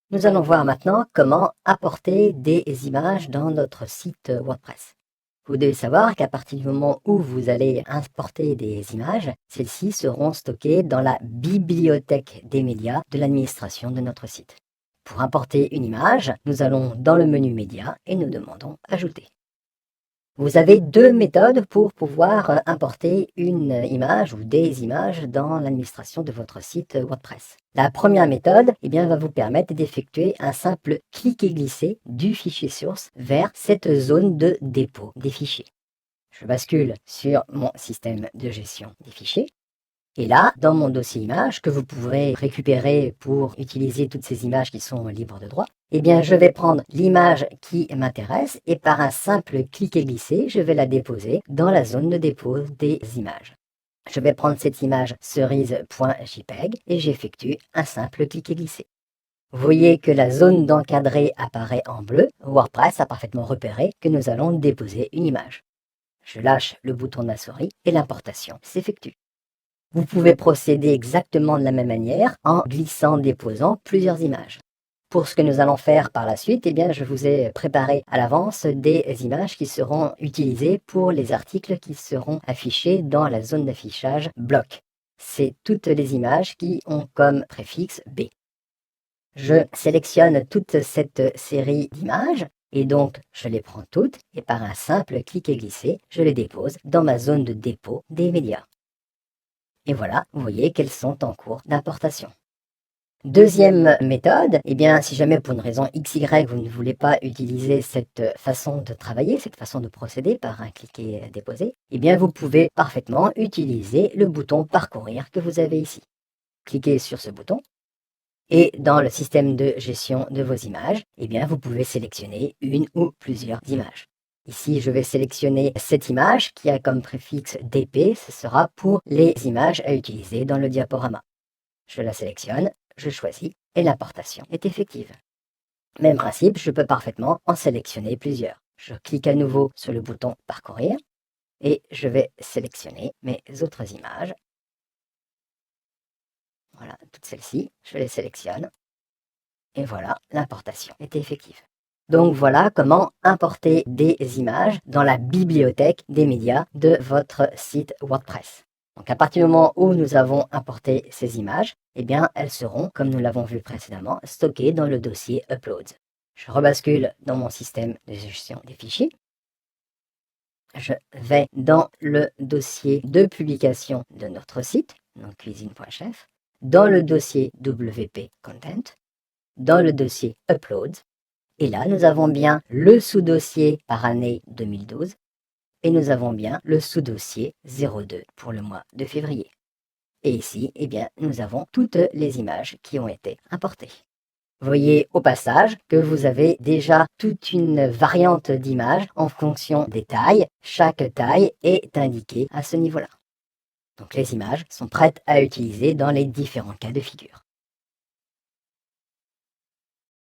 Nous allons voir maintenant comment apporter des images dans notre site WordPress. Vous devez savoir qu'à partir du moment où vous allez importer des images, celles-ci seront stockées dans la bibliothèque des médias de l'administration de notre site. Pour importer une image, nous allons dans le menu Médias et nous demandons Ajouter. Vous avez deux méthodes pour pouvoir importer une image ou des images dans l'administration de votre site WordPress. La première méthode va vous permettre d'effectuer un simple clic et glisser du fichier source vers cette zone de dépôt des fichiers. Je bascule sur mon système de gestion des fichiers. Et là, dans mon dossier images, que vous pourrez récupérer pour utiliser toutes ces images qui sont libres de droit, je vais prendre l'image qui m'intéresse et par un simple clic et glisser, je vais la déposer dans la zone de dépôt des images. Je vais prendre cette image cerise.jpg et j'effectue un simple clic et glisser. Vous voyez que la zone d'encadré apparaît en bleu. WordPress a parfaitement repéré que nous allons déposer une image. Je lâche le bouton de ma souris et l'importation s'effectue. Vous pouvez procéder exactement de la même manière en glissant, déposant plusieurs images. Pour ce que nous allons faire par la suite, je vous ai préparé à l'avance des images qui seront utilisées pour les articles qui seront affichés dans la zone d'affichage bloc. C'est toutes les images qui ont comme préfixe B. Je sélectionne toute cette série d'images et donc je les prends toutes et par un simple clic et glisser, je les dépose dans ma zone de dépôt des médias. Et voilà, vous voyez qu'elles sont en cours d'importation. Deuxième méthode, si jamais pour une raison XY vous ne voulez pas utiliser cette façon de travailler, cette façon de procéder par un clic et déposer, vous pouvez parfaitement utiliser le bouton parcourir que vous avez ici. Cliquez sur ce bouton et dans le système de gestion de vos images, vous pouvez sélectionner une ou plusieurs images. Ici, je vais sélectionner cette image qui a comme préfixe DP, ce sera pour les images à utiliser dans le diaporama. Je la sélectionne, je choisis et l'importation est effective. Même principe, je peux parfaitement en sélectionner plusieurs. Je clique à nouveau sur le bouton parcourir et je vais sélectionner mes autres images. Voilà, toutes celles-ci, je les sélectionne et voilà, l'importation est effective. Donc voilà comment importer des images dans la bibliothèque des médias de votre site WordPress. Donc à partir du moment où nous avons importé ces images, elles seront, comme nous l'avons vu précédemment, stockées dans le dossier Uploads. Je rebascule dans mon système de gestion des fichiers. Je vais dans le dossier de publication de notre site, donc cuisine.chef, dans le dossier WP Content, dans le dossier Uploads. Et là, nous avons bien le sous-dossier par année 2012 et nous avons bien le sous-dossier 02 pour le mois de février. Et ici, nous avons toutes les images qui ont été importées. Voyez au passage que vous avez déjà toute une variante d'images en fonction des tailles. Chaque taille est indiquée à ce niveau-là. Donc les images sont prêtes à utiliser dans les différents cas de figure.